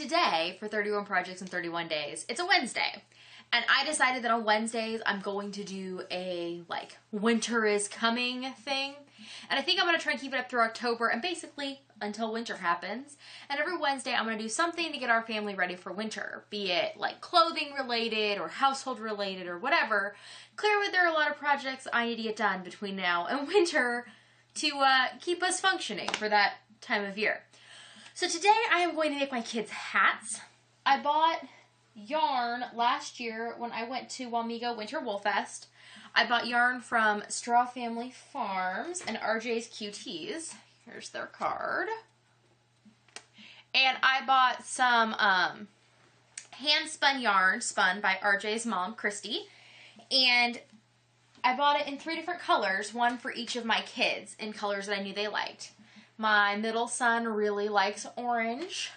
today, for 31 projects in 31 days, it's a Wednesday. And I decided that on Wednesdays, I'm going to do a, like, winter is coming thing. And I think I'm going to try and keep it up through October and basically until winter happens. And every Wednesday, I'm going to do something to get our family ready for winter. Be it, like, clothing related or household related or whatever. Clearly, there are a lot of projects I need to get done between now and winter to keep us functioning for that time of year. So today, I am going to make my kids hats. I bought yarn last year when I went to Wamego Winter Wool Fest. I bought yarn from Straw Family Farms and RJ's QTs. Here's their card. And I bought some hand-spun yarn spun by RJ's mom, Christy. And I bought it in 3 different colors, one for each of my kids, in colors that I knew they liked. My middle son really likes orange.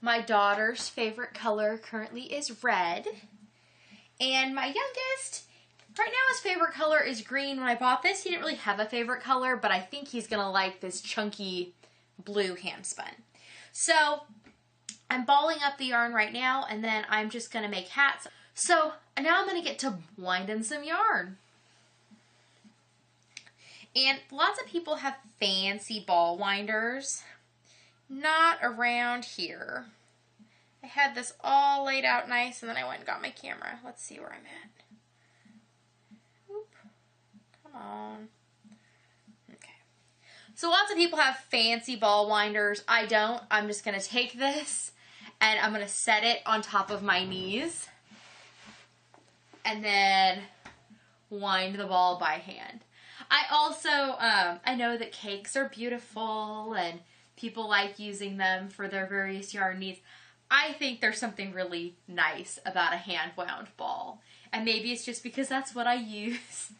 My daughter's favorite color currently is red. And my youngest, right now his favorite color is green. When I bought this, he didn't really have a favorite color, but I think he's going to like this chunky blue hand spun. So I'm balling up the yarn right now, and then I'm just going to make hats. So now I'm going to get to winding some yarn. And lots of people have fancy ball winders. Not around here. I had this all laid out nice, and then I went and got my camera. Let's see where I'm at. Oop. Come on. Okay. So lots of people have fancy ball winders. I don't. I'm just going to take this, and I'm going to set it on top of my knees, and then wind the ball by hand. I also, I know that cakes are beautiful, and people like using them for their various yarn needs. I think there's something really nice about a hand-wound ball. And maybe it's just because that's what I use.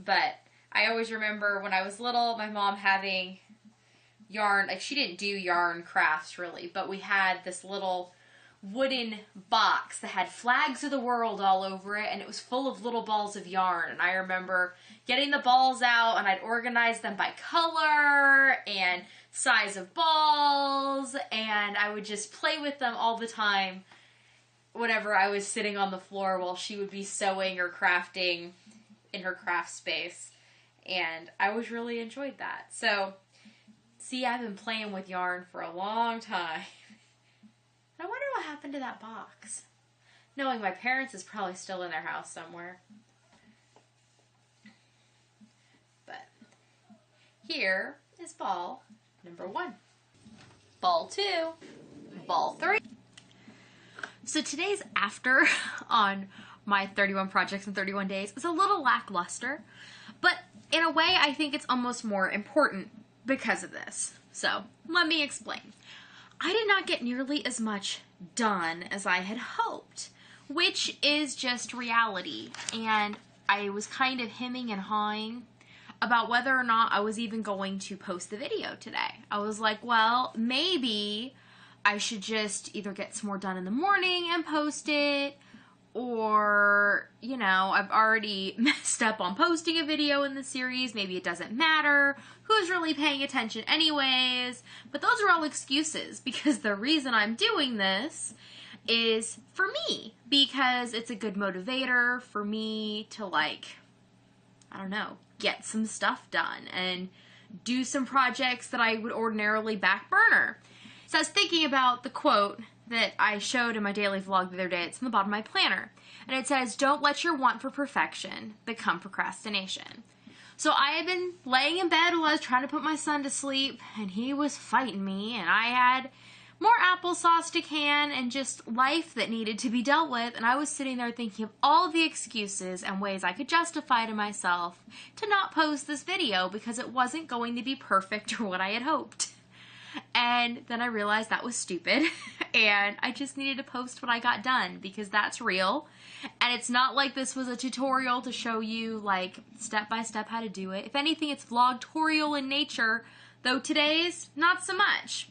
But I always remember when I was little, my mom having yarn. Like, she didn't do yarn crafts, really. But we had this little wooden box that had flags of the world all over it. And it was full of little balls of yarn. And I remember getting the balls out, and I'd organize them by color and size of balls, and I would just play with them all the time whenever I was sitting on the floor while she would be sewing or crafting in her craft space, and I always really enjoyed that. So, see, I've been playing with yarn for a long time. I wonder what happened to that box. Knowing my parents is probably still in their house somewhere. But here is ball number 1, ball 2, ball 3. So today's after on my 31 projects in 31 days is a little lackluster, but in a way I think it's almost more important because of this. So let me explain. I did not get nearly as much done as I had hoped, which is just reality, and I was kind of hemming and hawing about whether or not I was even going to post the video today. I was like, well, maybe I should just either get some more done in the morning and post it, or, you know, I've already messed up on posting a video in the series. Maybe it doesn't matter. Who's really paying attention anyways? But those are all excuses, because the reason I'm doing this is for me, because it's a good motivator for me to, like, I don't know, get some stuff done and do some projects that I would ordinarily back burner. So I was thinking about the quote that I showed in my daily vlog the other day. It's in the bottom of my planner. And it says, "Don't let your want for perfection become procrastination." So I had been laying in bed while I was trying to put my son to sleep, and he was fighting me, and I had more applesauce to can and just life that needed to be dealt with, and I was sitting there thinking of all the excuses and ways I could justify to myself to not post this video because it wasn't going to be perfect or what I had hoped. And then I realized that was stupid, and I just needed to post what I got done because that's real. And it's not like this was a tutorial to show you, like, step by step how to do it. If anything, it's vlogtorial in nature, though today's not so much.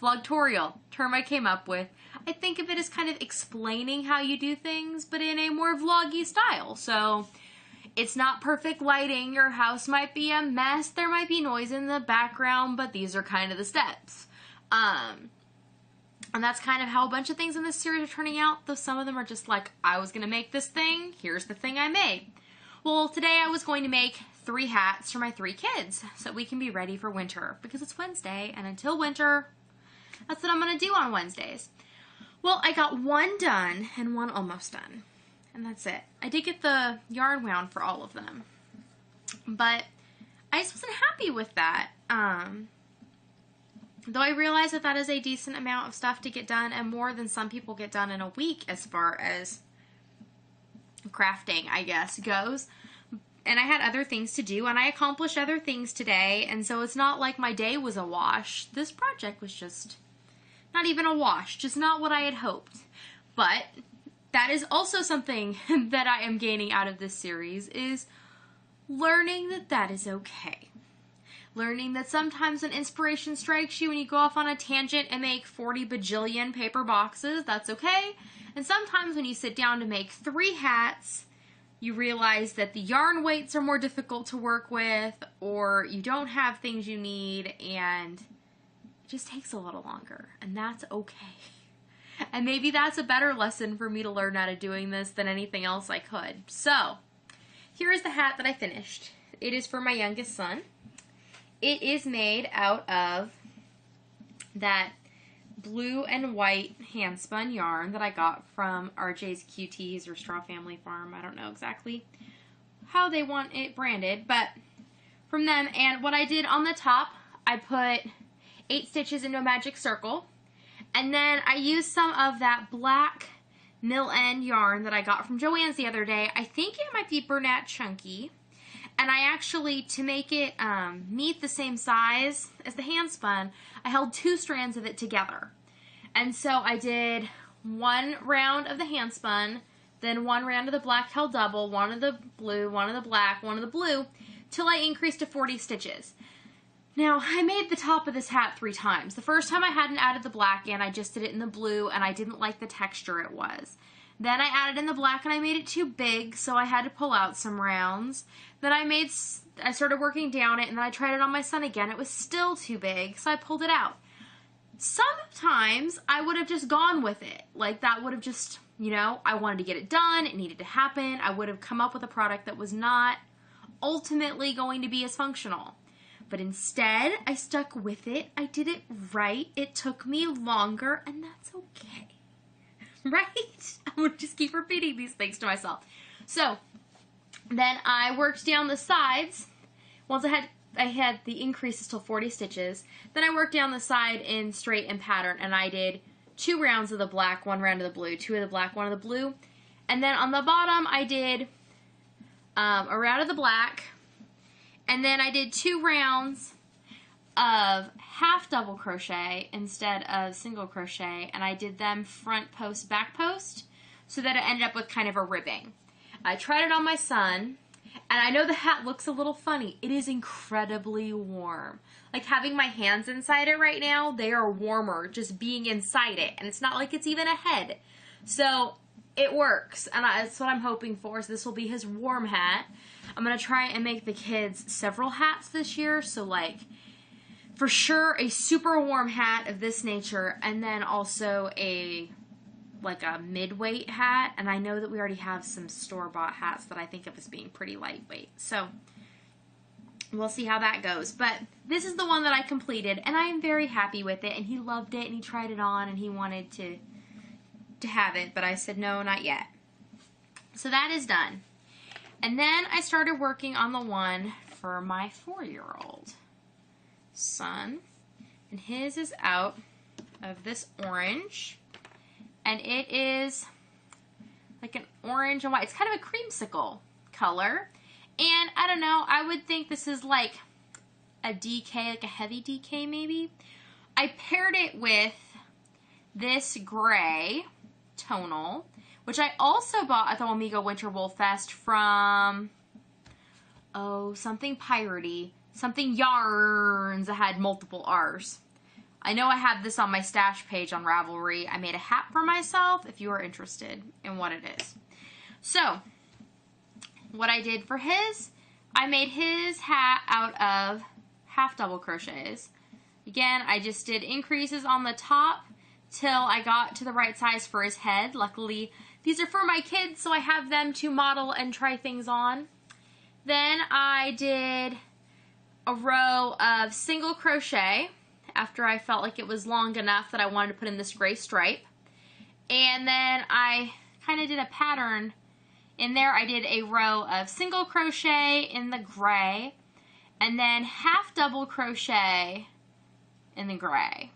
Vlogtorial, term I came up with. I think of it as kind of explaining how you do things, but in a more vloggy style. So it's not perfect lighting. Your house might be a mess. There might be noise in the background, but these are kind of the steps. And that's kind of how a bunch of things in this series are turning out, though some of them are just like, I was going to make this thing, here's the thing I made. Well, today I was going to make 3 hats for my 3 kids so we can be ready for winter, because it's Wednesday, and until winter, that's what I'm going to do on Wednesdays. Well, I got 1 done and 1 almost done, and that's it. I did get the yarn wound for all of them, but I just wasn't happy with that. Though I realize that that is a decent amount of stuff to get done, and more than some people get done in a week as far as crafting, I guess, goes. And I had other things to do, and I accomplished other things today, and so it's not like my day was a wash. This project was just not even a wash, just not what I had hoped. But that is also something that I am gaining out of this series, is learning that that is okay. Learning that sometimes when inspiration strikes you and you go off on a tangent and make 40 bajillion paper boxes, that's okay. And sometimes when you sit down to make 3 hats, you realize that the yarn weights are more difficult to work with, or you don't have things you need, and it just takes a little longer, and that's okay. And maybe that's a better lesson for me to learn out of doing this than anything else I could. So, here is the hat that I finished. It is for my youngest son. It is made out of that blue and white hand-spun yarn that I got from RJ's Cuties or Straw Family Farm. I don't know exactly how they want it branded, but from them. And what I did on the top, I put 8 stitches into a magic circle, and then I used some of that black mill end yarn that I got from Joann's the other day. I think it might be Bernat Chunky. And I actually, to make it meet the same size as the hand spun, I held 2 strands of it together. And so I did 1 round of the hand spun, then 1 round of the black held double, 1 of the blue, 1 of the black, 1 of the blue, till I increased to 40 stitches. Now, I made the top of this hat 3 times. The first time I hadn't added the black in, I just did it in the blue, and I didn't like the texture it was. Then I added in the black and I made it too big, so I had to pull out some rounds. Then I started working down it, and then I tried it on my son again. It was still too big, so I pulled it out. Sometimes I would have just gone with it. Like, that would have just, you know, I wanted to get it done. It needed to happen. I would have come up with a product that was not ultimately going to be as functional. But instead, I stuck with it. I did it right. It took me longer, and that's okay. Right? I would just keep repeating these things to myself. So, then I worked down the sides. Once I had the increases till 40 stitches. Then I worked down the side in straight and pattern, and I did 2 rounds of the black, 1 round of the blue, 2 of the black, 1 of the blue. And then on the bottom, I did a round of the black, and then I did 2 rounds of half double crochet instead of single crochet, and I did them front post, back post, so that it ended up with kind of a ribbing. I tried it on my son, and I know the hat looks a little funny. It is incredibly warm. Like, having my hands inside it right now, they are warmer just being inside it, and it's not like it's even a head. So, it works, and that's what I'm hoping for. So this will be his warm hat. I'm going to try and make the kids several hats this year, so like, for sure, a super warm hat of this nature, and then also a mid-weight hat, and I know that we already have some store-bought hats that I think of as being pretty lightweight, so we'll see how that goes. But this is the one that I completed, and I am very happy with it, and he loved it, and he tried it on, and he wanted to have it, but I said no, not yet. So that is done. And then I started working on the one for my 4-year-old son, and his is out of this orange, and it is like an orange and white. It's kind of a creamsicle color, and I don't know, I would think this is like a DK, like a heavy DK maybe. I paired it with this gray tonal, which I also bought at the Wamego Winter Wool Fest from, something piratey. Something yarns that had multiple R's. I know I have this on my stash page on Ravelry. I made a hat for myself if you are interested in what it is. So, what I did for his, I made his hat out of half double crochets. Again, I just did increases on the top till I got to the right size for his head. Luckily, these are for my kids, so I have them to model and try things on. Then I did a row of single crochet after I felt like it was long enough that I wanted to put in this gray stripe. And then I kind of did a pattern in there. I did a row of single crochet in the gray, and then half double crochet in the gray.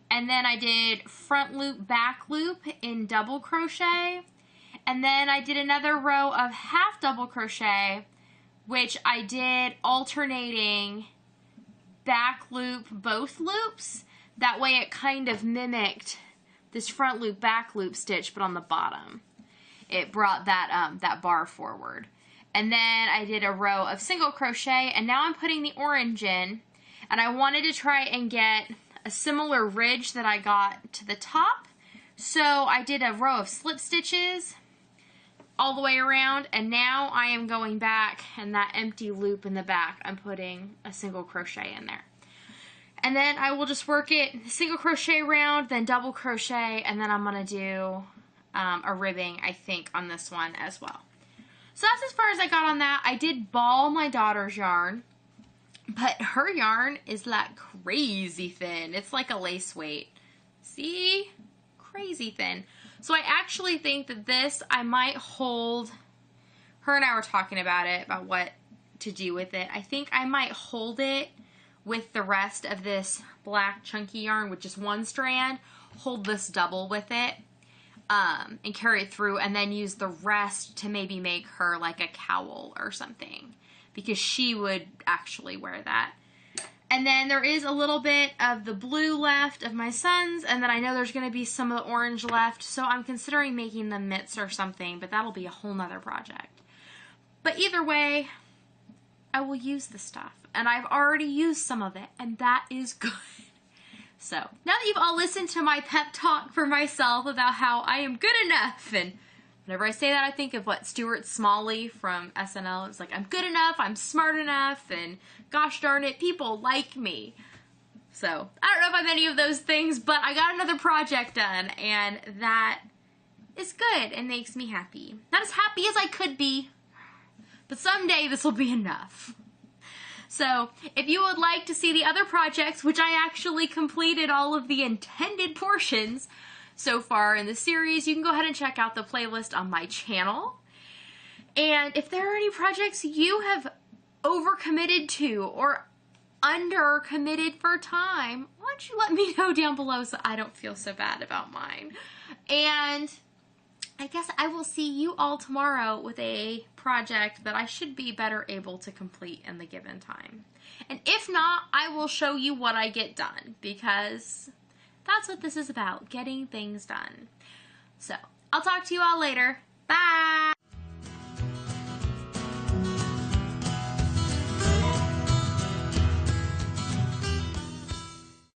And then I did front loop, back loop in double crochet. And then I did another row of half double crochet, which I did alternating back loop, both loops. That way it kind of mimicked this front loop, back loop stitch, but on the bottom. It brought that, that bar forward. And then I did a row of single crochet, and now I'm putting the orange in, and I wanted to try and get a similar ridge that I got to the top. So I did a row of slip stitches all the way around, and now I am going back, and that empty loop in the back, I'm putting a single crochet in there. And then I will just work it single crochet round, then double crochet, and then I'm going to do a ribbing, I think, on this one as well. So that's as far as I got on that. I did ball my daughter's yarn, but her yarn is like crazy thin. It's like a lace weight. See? Crazy thin. So I actually think that this, I might hold, her and I were talking about it, about what to do with it. I think I might hold it with the rest of this black chunky yarn with just one strand, hold this double with it, and carry it through, and then use the rest to maybe make her like a cowl or something, because she would actually wear that. And then there is a little bit of the blue left of my son's, and then I know there's going to be some of the orange left, so I'm considering making them mitts or something, but that'll be a whole nother project. But either way, I will use the stuff, and I've already used some of it, and that is good. So, now that you've all listened to my pep talk for myself about how I am good enough, and whenever I say that, I think of what Stuart Smalley from SNL. It's like, I'm good enough, I'm smart enough, and gosh darn it, people like me. So, I don't know if I'm any of those things, but I got another project done, and that is good and makes me happy. Not as happy as I could be, but someday this will be enough. So, if you would like to see the other projects, which I actually completed all of the intended portions so far in the series, you can go ahead and check out the playlist on my channel. And if there are any projects you have overcommitted to or undercommitted for time, why don't you let me know down below so I don't feel so bad about mine. And I guess I will see you all tomorrow with a project that I should be better able to complete in the given time. And if not, I will show you what I get done, because that's what this is about, getting things done. So, I'll talk to you all later. Bye!